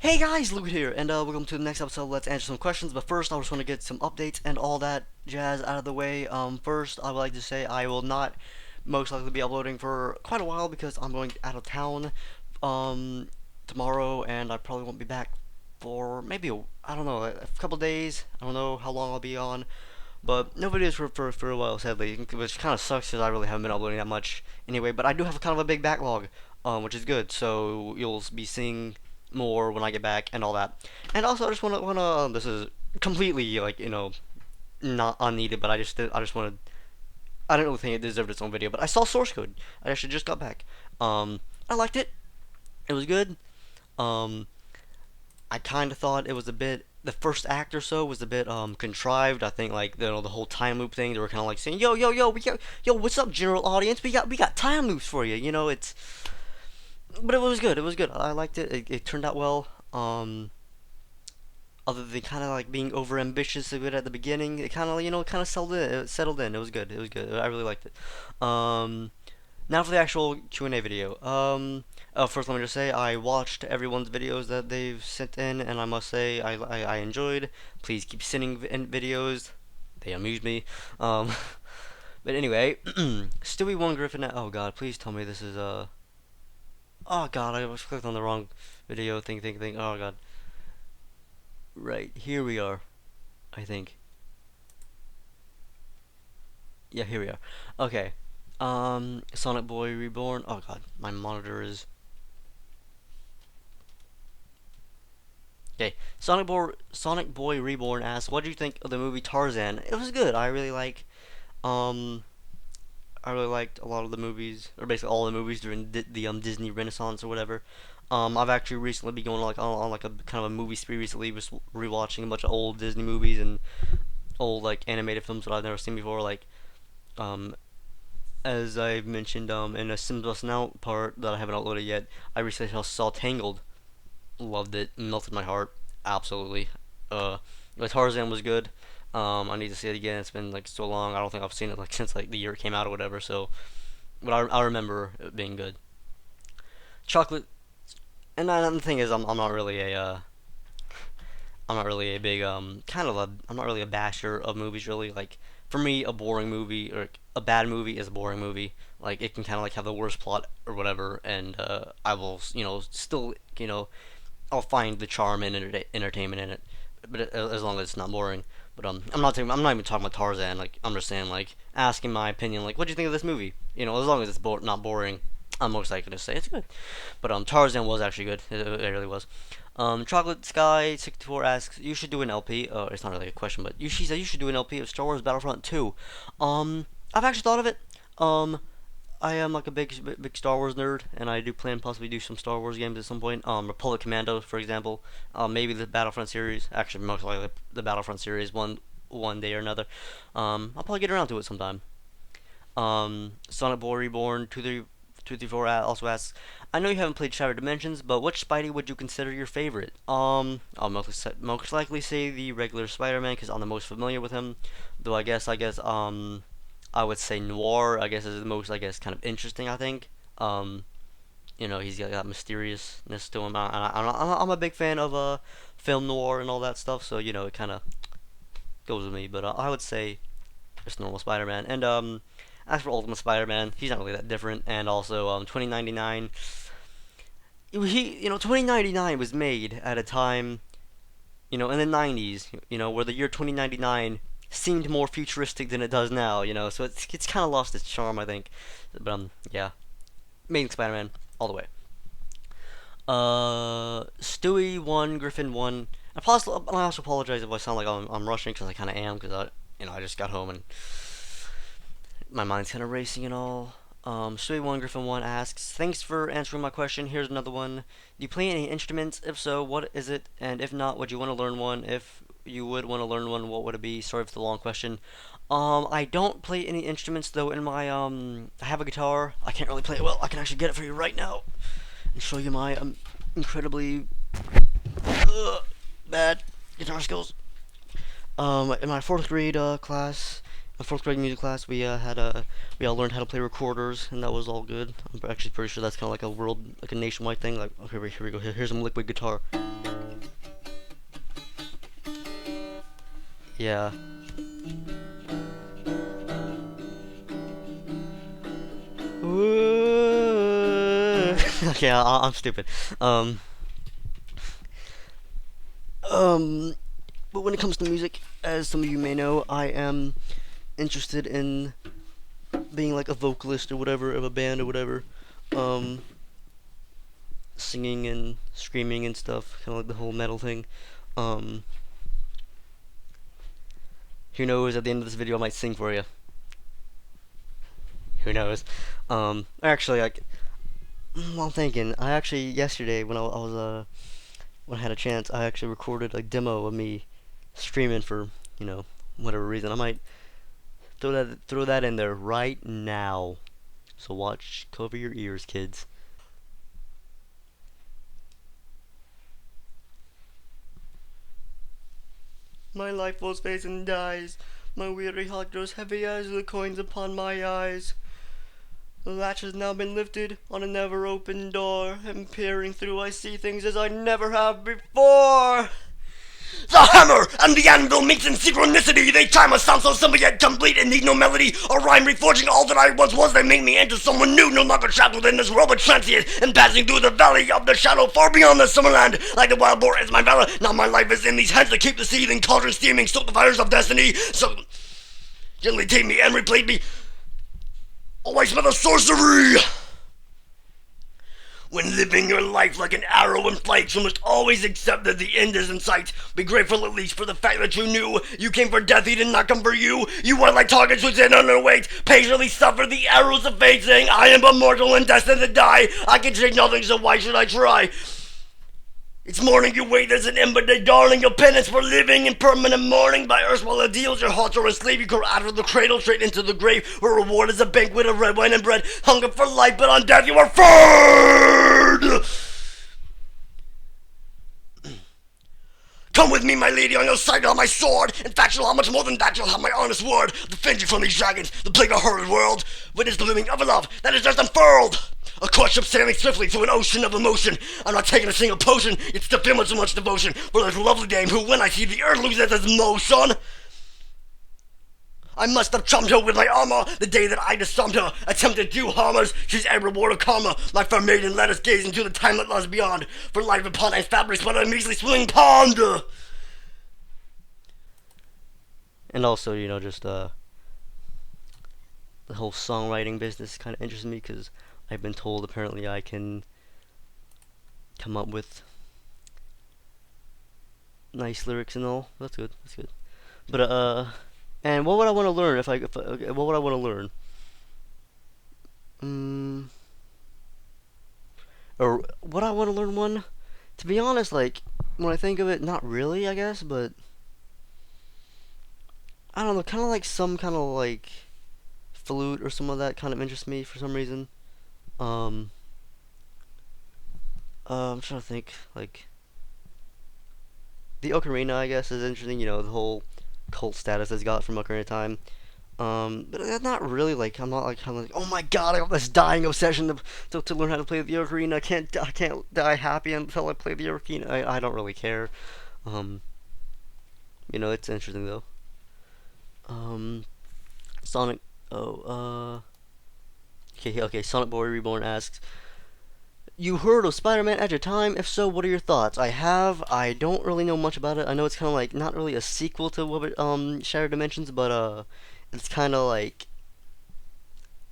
Hey guys, Luke here, and welcome to the next episode of Let's Answer Some Questions. But first, I just want to get some updates and all that jazz out of the way. First, I would like to say I will not most likely be uploading for quite a while because I'm going out of town um, tomorrow, and I probably won't be back for maybe, I don't know, a couple days. I don't know how long I'll be on, but no videos for a while, sadly, which kind of sucks because I really haven't been uploading that much anyway. But I do have kind of a big backlog, which is good. So you'll be seeing more when I get back and all that. And also, I just wanna this is completely like not unneeded, but I just wanted I didn't really think it deserved its own video, but I saw Source Code. I actually just got back. I liked it. It was good. Um, I kind of thought it was a bit. The first act or so was a bit contrived. I think like the whole time loop thing. They were kind of like saying, yo, yo, what's up, general audience? We got time loops for you. But it was good. It was good. I liked it. It turned out well. Other than kind of like being over ambitious a bit at the beginning, it kind of kind of settled in. It settled in. It was good. It was good. I really liked it. Now for the actual Q&A video. First let me just say I watched everyone's videos that they've sent in, and I must say I enjoyed. Please keep sending in videos. They amuse me. Um, but anyway, Stewie One Griffin. Oh God, please tell me this is Oh God, I was clicked on the wrong video. Think. Oh God. Right, here we are, I think. Yeah, here we are. Okay. Sonic Boy Reborn. Oh god, my monitor is. Okay. Sonic Boy Reborn asks, "What do you think of the movie Tarzan?" It was good. Um I really liked a lot of the movies, or basically all the movies during the Disney Renaissance or whatever. I've actually recently been going like on like a kind of a movie spree recently, just rewatching a bunch of old Disney movies and old like animated films that I've never seen before. Like um, as I've mentioned in a Sims Bust Out part that I haven't uploaded yet, I recently saw Tangled. Loved it, melted my heart, absolutely. But Tarzan was good. I need to see it again. It's been like so long. I don't think I've seen it like since like the year it came out or whatever. So, but I remember it being good. Chocolate, and the thing is, I'm not really a big kind of a I'm not really a basher of movies really. Like for me, a boring movie or a bad movie is a boring movie. Like it can kind of like have the worst plot or whatever, and I will still I'll find the charm and entertainment in it, but as long as it's not boring. But I'm not even talking about Tarzan. Like I'm just saying like asking my opinion. Like what do you think of this movie? As long as it's not boring, I'm most likely to say it's good. But Tarzan was actually good. It really was. Chocolate Sky 64 asks, you should do an LP. It's not really a question, but she said you should do an LP of Star Wars Battlefront 2. I've actually thought of it. Um, I am like a big Star Wars nerd, and I do plan possibly do some Star Wars games at some point. Republic Commando, for example. Maybe the Battlefront series. Actually, most likely the Battlefront series one day or another. I'll probably get around to it sometime. Sonic Boy Reborn 234 also asks, I know you haven't played Shattered Dimensions, but which Spidey would you consider your favorite? I'll most likely say the regular Spider-Man because I'm the most familiar with him. Though I would say Noir. I guess is the most kind of interesting. I think. He's got that mysteriousness to him. I'm a big fan of film noir and all that stuff. So it kind of goes with me. But I would say just normal Spider-Man. And as for Ultimate Spider-Man, he's not really that different. And also 2099. 2099 was made at a time, in the 90s, where the year 2099 seemed more futuristic than it does now, so it's kind of lost its charm, I think. But yeah, Amazing Spider-Man all the way. Stewie one, Griffin one. I also apologize if I sound like I'm rushing because I kind of am because I just got home and my mind's kind of racing and all. Stewie one, Griffin one asks, thanks for answering my question. Here's another one. Do you play any instruments? If so, what is it? And if not, would you want to learn one? If you would want to learn one, what would it be? Sorry for the long question. I don't play any instruments though. In my I have a guitar. I can't really play it well. I can actually get it for you right now and show you my incredibly bad guitar skills. In my fourth grade class, my fourth grade music class, we all learned how to play recorders, and that was all good. I'm actually pretty sure that's kind of like a nationwide thing. Like, okay, here we go. Here's some liquid guitar. Yeah. Okay, I'm stupid. Um, um, but when it comes to music, as some of you may know, I am interested in being like a vocalist or whatever of a band or whatever. Um, Singing and screaming and stuff, kind of like the whole metal thing. Um, who knows? At the end of this video, I might sing for you. Who knows? Actually, like, I'm thinking. I actually yesterday when I was when I had a chance, I actually recorded a demo of me screaming for whatever reason. I might throw that in there right now. So watch, cover your ears, kids. My life falls fades and dies. My weary heart grows heavy as the coins upon my eyes. The latch has now been lifted on a never open door, and peering through I see things as I never have before. The hammer and the anvil meets in synchronicity. They chime a sound so simple yet complete and need no melody or rhyme, reforging all that I once was. They make me into someone new, no longer trapped in this world but transient, and passing through the valley of the shadow far beyond the summerland. Like the wild boar is my valor. Now my life is in these hands that keep the seething cauldron steaming. Stoke the fires of destiny. So gently take me and replete me. Always with a sorcery. When living your life like an arrow in flight, you must always accept that the end is in sight. Be grateful at least for the fact that you knew you came for death, he did not come for you. You are like targets who stand under weight, patiently suffer the arrows of fate, saying, I am but mortal and destined to die. I can change nothing, so why should I try? It's morning, you wait as an ember day dawning, your penance for living in permanent mourning. By erstwhile ideals, your hearts are enslaved. You go out of the cradle, straight into the grave, where reward is a banquet of red wine and bread. Hunger for life, but on death you are furred. Come with me, my lady, on your side, on my sword. In fact, you'll how much more than that, you'll have my honest word. Defend you from these dragons, the plague of horrid world. Witness the living of a love that is just unfurled. A courtship sailing swiftly through an ocean of emotion. I'm not taking a single potion, it's still filled with so much devotion for this lovely dame who, when I see the earth, loses its motion. I must have charmed her with my armor the day that I disarmed her, attempted to harm us. She's a reward of karma. My fair maiden, let us gaze into the time that lies beyond. For life upon ice fabrics, but a measly swimming pond. And also, just the whole songwriting business kind of interests me because I've been told apparently I can come up with nice lyrics and all. That's good. That's good. But and what would I want to learn okay, what would I want to learn? Or what I want to learn one? To be honest, like when I think of it, not really, I guess, but I don't know, kind of like some kind of like flute or some of that kind of interests me for some reason. Um, I'm trying to think, like the ocarina, I guess, is interesting. The whole cult status it's got from Ocarina of Time. But that's not really like I'm not like kind of like, oh my god, I got this dying obsession to learn how to play the ocarina. I can't die happy until I play the ocarina. I don't really care. Um, it's interesting though. Um, Sonic. Oh, okay. Sonic Boy Reborn asks, you heard of Spider-Man at your time? If so, what are your thoughts? I have. I don't really know much about it. I know it's kind of like not really a sequel to Shattered Dimensions, but it's kind of like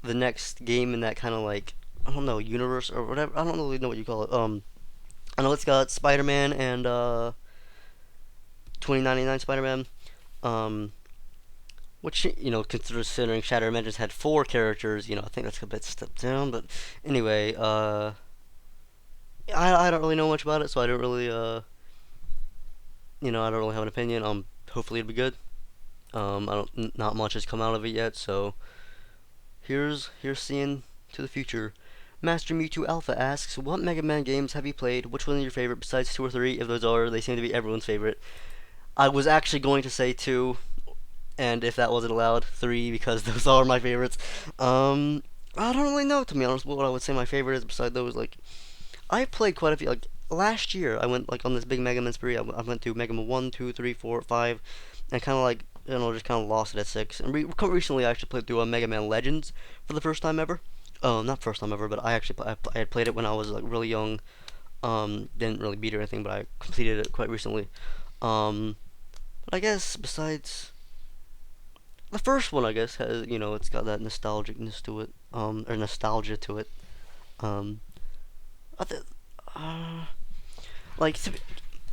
the next game in that kind of like I don't know universe or whatever. I don't really know what you call it. I know it's got Spider-Man and 2099 Spider-Man. Which considering Shattered Dimensions had 4 characters, I think that's a bit stepped down. But anyway, I don't really know much about it, so I don't really I don't really have an opinion. Hopefully it'll be good. Not much has come out of it yet, so here's seeing to the future. Master Mewtwo Alpha asks, what Mega Man games have you played? Which one is your favorite besides 2 or 3? If those are, they seem to be everyone's favorite. I was actually going to say 2, and if that wasn't allowed, 3, because those are my favorites. I don't really know, to be honest, what I would say my favorite is besides those. Like, I've played quite a few. Like, last year I went like on this big Mega Man spree. I went through Mega Man 1, 2, 3, 4, 5, and kind of like just kind of lost it at 6. And recently I actually played through a Mega Man Legends for the first time ever. Not first time ever, but I had played it when I was like really young. Didn't really beat it or anything, but I completed it quite recently. Um, but I guess besides the first one, I guess has it's got that nostalgicness to it, or nostalgia to it. Um, I th- uh, like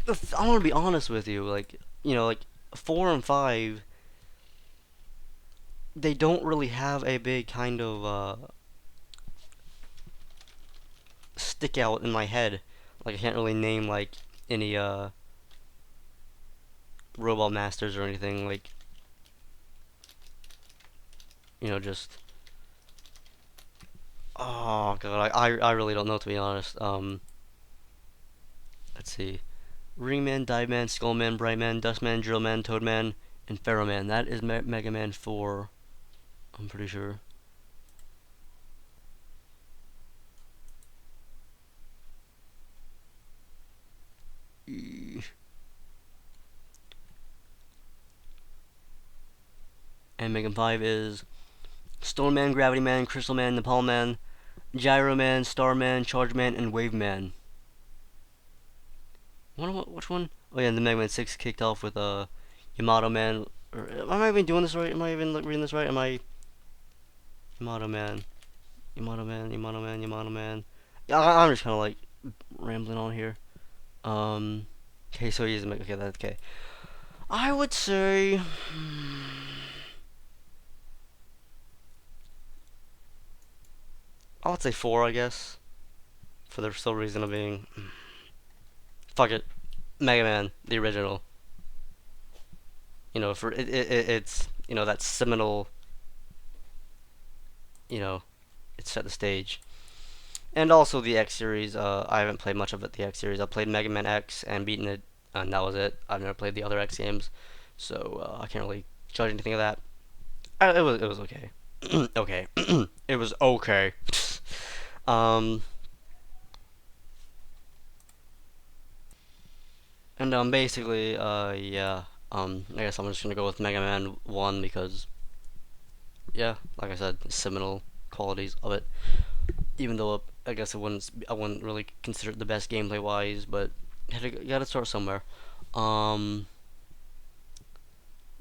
I want to be honest with you, like like 4 and 5, they don't really have a big kind of stick out in my head. Like I can't really name like any Robot Masters or anything. Like just oh god, I really don't know to be honest. Let's see. Ringman, Diveman, Skullman, Brightman, Dustman, Drillman, Toadman, and Pharaohman. That is Mega Man 4. I'm pretty sure. And Mega Man 5 is Stone Man, Gravity Man, Crystal Man, Nepal Man, Gyro Man, Star Man, Charge Man, and Wave Man. Which one? Oh yeah, and the Mega Man 6 kicked off with Yamato Man. Or, am I even doing this right? Am I even reading this right? Am I Yamato Man? Yamato Man, Yamato Man, Yamato Man. Yeah, I'm just kind of like rambling on here. Um, okay, so he's okay. That's okay. I would say I would say 4, I guess, for the sole reason of being fuck it, Mega Man, the original. For it's that seminal. You know, it set the stage. And also the X series. I haven't played much of it. The X series. I played Mega Man X and beaten it, and that was it. I've never played the other X games, so I can't really judge anything of that. It was okay. Okay, it was okay. um, and basically, yeah. I guess I'm just gonna go with Mega Man 1 because, yeah, like I said, seminal qualities of it. Even though I guess I wouldn't really consider it the best gameplay wise, but you gotta start somewhere. Um,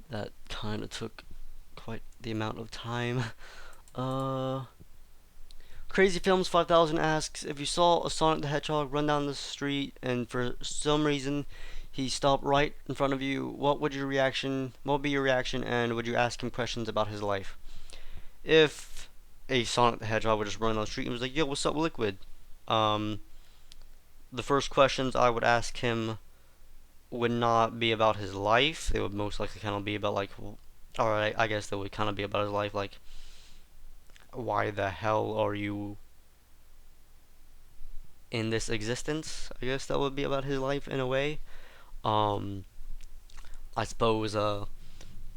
that kind of took quite the amount of time. Uh, Crazy Films 5000 asks if you saw a Sonic the Hedgehog run down the street and for some reason he stopped right in front of you, what would be your reaction and would you ask him questions about his life? If a Sonic the Hedgehog would just run down the street and was like, "Yo, what's up, Liquid?" Um, the first questions I would ask him would not be about his life. They would most likely kind of be about like, alright, I guess they would kind of be about his life, like, why the hell are you in this existence? I guess that would be about his life in a way. Um, I suppose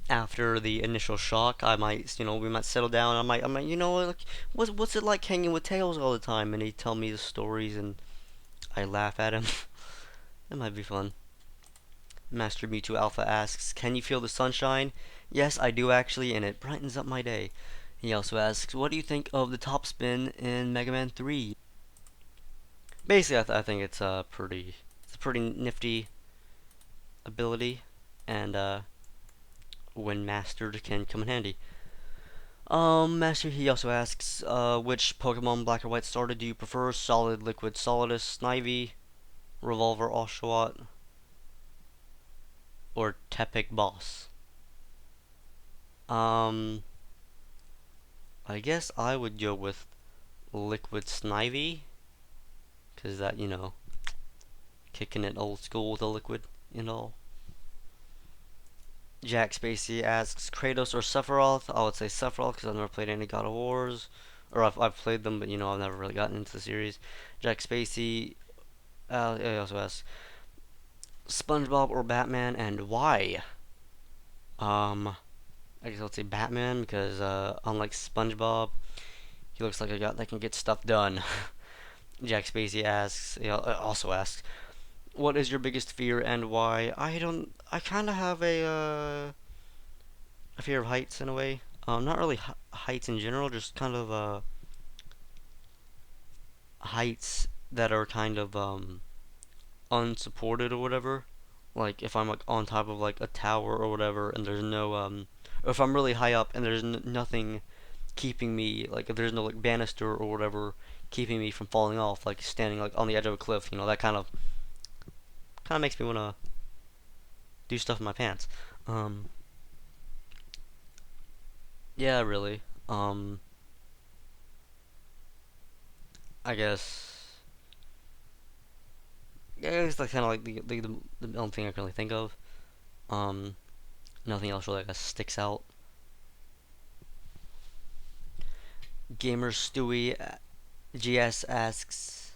after the initial shock, I might we might settle down. I might like what's it like hanging with Tails all the time? And he'd tell me the stories, and I laugh at him. That might be fun. Master Mewtwo Alpha asks, "Can you feel the sunshine?" Yes, I do actually, and it brightens up my day. He also asks, "What do you think of the top spin in Mega Man 3?" Basically, I think it's a pretty nifty ability, and when mastered, can come in handy. Master, he also asks, which Pokemon Black or White starter do you prefer? Solid, Liquid, Solidus, Snivy, Revolver, Oshawott, or Tepic Boss? Um, I guess I would go with Liquid Snivy, cause that kicking it old school with a liquid and all. Jack Spacey asks Kratos or Sephiroth. I would say Sephiroth because I've never played any God of Wars, or I've played them, but I've never really gotten into the series. Jack Spacey. He also asks SpongeBob or Batman and why. Um, I guess I'll say Batman because unlike SpongeBob, he looks like a guy that can get stuff done. Jack Spacey asks, also asks, what is your biggest fear and why? I don't. I kind of have a fear of heights in a way. Not really heights in general, just kind of heights that are kind of unsupported or whatever. Like if I'm like on top of like a tower or whatever, and there's no or if I'm really high up and there's nothing keeping me, like if there's no like banister or whatever keeping me from falling off, like standing like on the edge of a cliff, that kind of makes me wanna do stuff in my pants. Um, yeah, really. Um, I guess. Yeah, it's like kind of like the only thing I can really think of. Um, Nothing else really, I guess, sticks out. Gamer Stewie GS asks,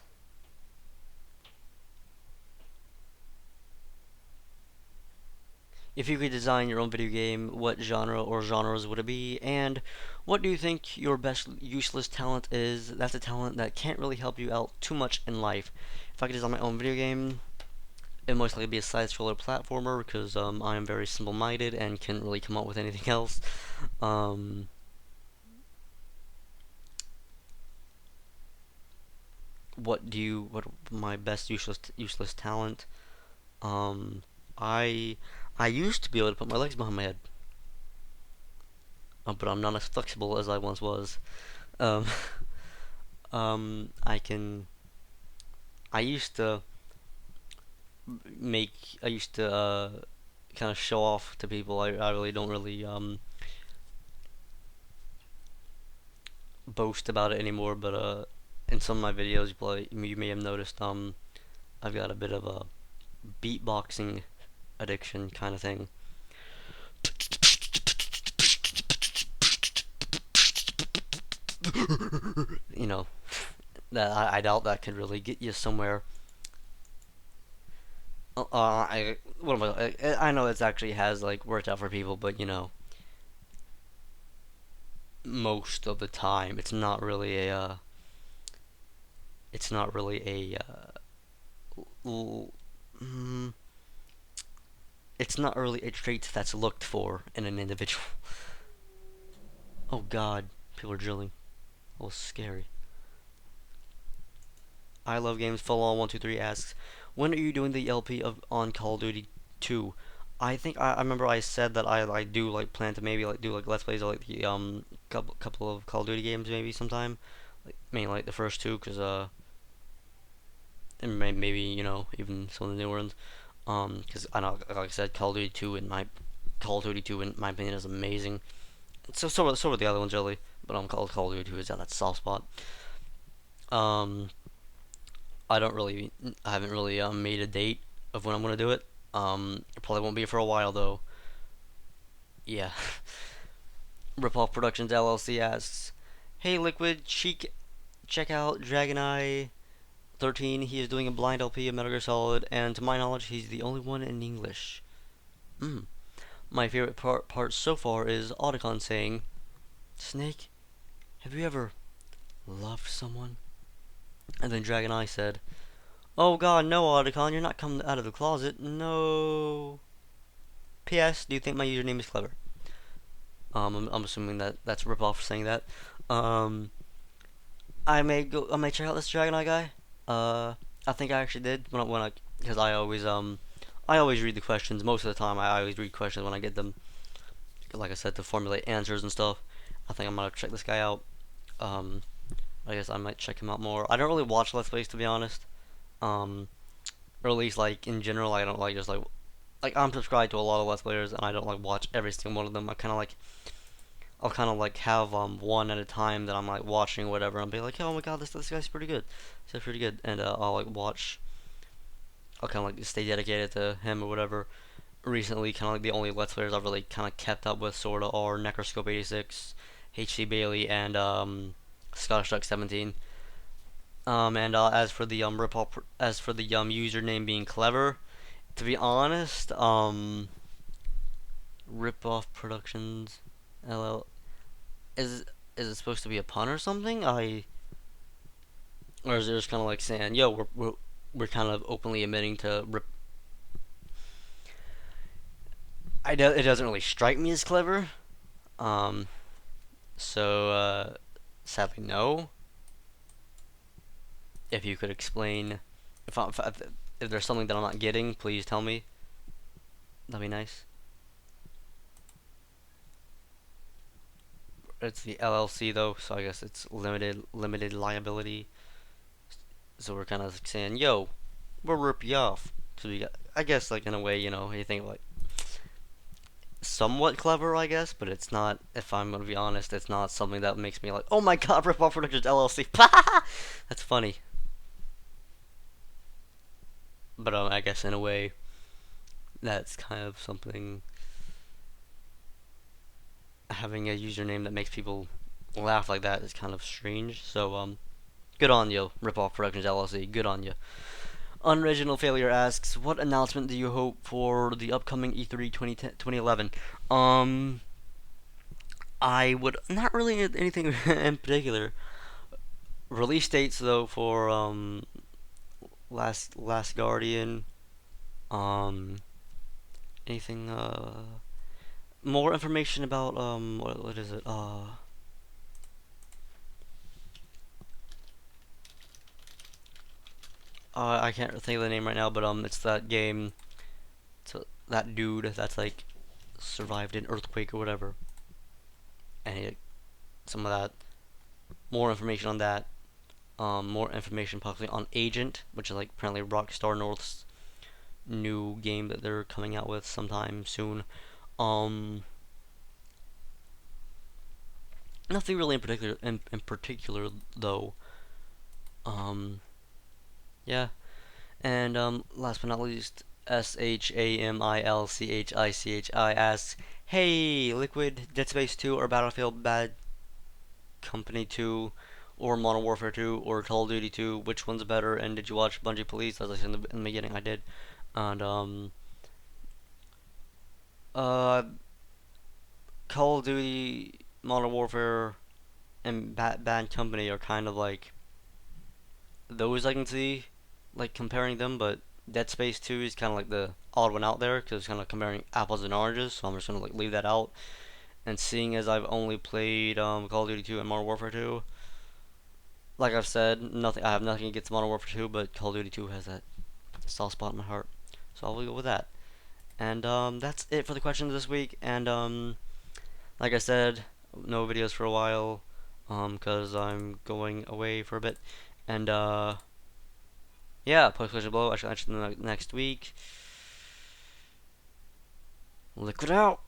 if you could design your own video game, what genre or genres would it be? And what do you think your best useless talent is? That's a talent that can't really help you out too much in life. If I could design my own video game, it'd most likely be a side-scroller platformer because I am very simple-minded and can't really come up with anything else. Um, what my best useless talent? Um, I I used to be able to put my legs behind my head, but I'm not as flexible as I once was. Um, I can. I used to I used to kind of show off to people. I really don't really boast about it anymore. But in some of my videos, you may have noticed I've got a bit of a beatboxing addiction kind of thing. You know that I doubt that could really get you somewhere. What am I know it's actually has like worked out for people, but most of the time it's not really mm, it's not really a trait that's looked for in an individual. Oh God, people are drilling. A little scary. I love games. Full on 123 asks, when are you doing the LP of on Call of Duty 2? I think I remember I said that I do like plan to maybe like do like let's plays of like the couple of Call of Duty games maybe sometime, like mainly like the first two because and maybe even some of the newer ones because I know like I said Call of Duty 2 in my opinion is amazing. So are the other ones really, but Call of Duty 2 is at that soft spot. Um, I haven't really made a date of when I'm gonna do it. It probably won't be for a while though. Yeah. Ripoff Productions LLC asks, "Hey Liquid, check out Dragon Eye 13. He is doing a blind LP of Metal Gear Solid, and to my knowledge, he's the only one in English. Mm. My favorite part so far is Otacon saying, 'Snake, have you ever loved someone?' And then Dragon Eye said, 'Oh God, no, Otacon, you're not coming out of the closet. No.' P.S. Do you think my username is clever?" I'm assuming that that's Ripoff saying that. Um, I may check out this Dragon Eye guy. Uh, I think I actually did because I always read the questions most of the time. I always read questions when I get them. Like I said, to formulate answers and stuff. I think I'm gonna check this guy out. Um, I guess I might check him out more. I don't really watch Let's Plays to be honest. Um, or at least like in general, I don't like just like I'm subscribed to a lot of Let's Players and I don't like watch every single one of them. I'll kind of like have one at a time that I'm like watching or whatever and be like, oh my god, this guy's pretty good. This guy's pretty good, and I'll like watch. I'll kind of like stay dedicated to him or whatever. Recently, kind of like the only Let's Players I've really kind of kept up with sorta are Necroscope 86, HC Bailey, and Scottish Duck 17. And as for the username being clever, to be honest, Ripoff Productions, LL is is it supposed to be a pun or something? or is it just kind of like saying, "Yo, we're kind of openly admitting to rip." It doesn't really strike me as clever. Um, so sadly, no. If you could explain, if there's something that I'm not getting, please tell me. That'd be nice. It's the LLC though, so I guess it's limited liability. So we're kind of saying, "Yo, we'll rip you off." So we got, I guess, like in a way, you think like somewhat clever, I guess, but it's not. If I'm gonna be honest, it's not something that makes me like, "Oh my God, Rip Off Productions LLC." That's funny, but I guess in a way, that's kind of something. Having a username that makes people laugh like that is kind of strange. So good on you, Rip Off Productions LLC. Good on you. Unoriginal Failure asks, what announcement do you hope for the upcoming E3 2011? Um, I would not really anything in particular. Release dates though for Last Guardian. Um, anything more information about what is it? I can't think of the name right now, but it's that game. It's that dude that's like survived an earthquake or whatever, and some of that. More information on that. More information possibly on Agent, which is like apparently Rockstar North's new game that they're coming out with sometime soon. Um, Nothing really in particular though. Um, yeah, and last but not least, SHAMILCHICHI asks, "Hey, Liquid, Dead Space 2 or Battlefield Bad Company 2 or Modern Warfare 2 or Call of Duty 2, which one's better? And did you watch Bungie Police?" As I said in the beginning, I did. And uh, Call of Duty, Modern Warfare, and Bad Company are kind of like those I can see, like comparing them, but Dead Space 2 is kind of like the odd one out there because it's kind of comparing apples and oranges. So I'm just gonna like leave that out. And seeing as I've only played Call of Duty 2 and Modern Warfare 2, like I've said, nothing. I have nothing against Modern Warfare 2, but Call of Duty 2 has that soft spot in my heart. So I'll go with that. And that's it for the questions this week. And like I said, no videos for a while, because I'm going away for a bit. And yeah, post question below. I should answer them next week. Liquid out.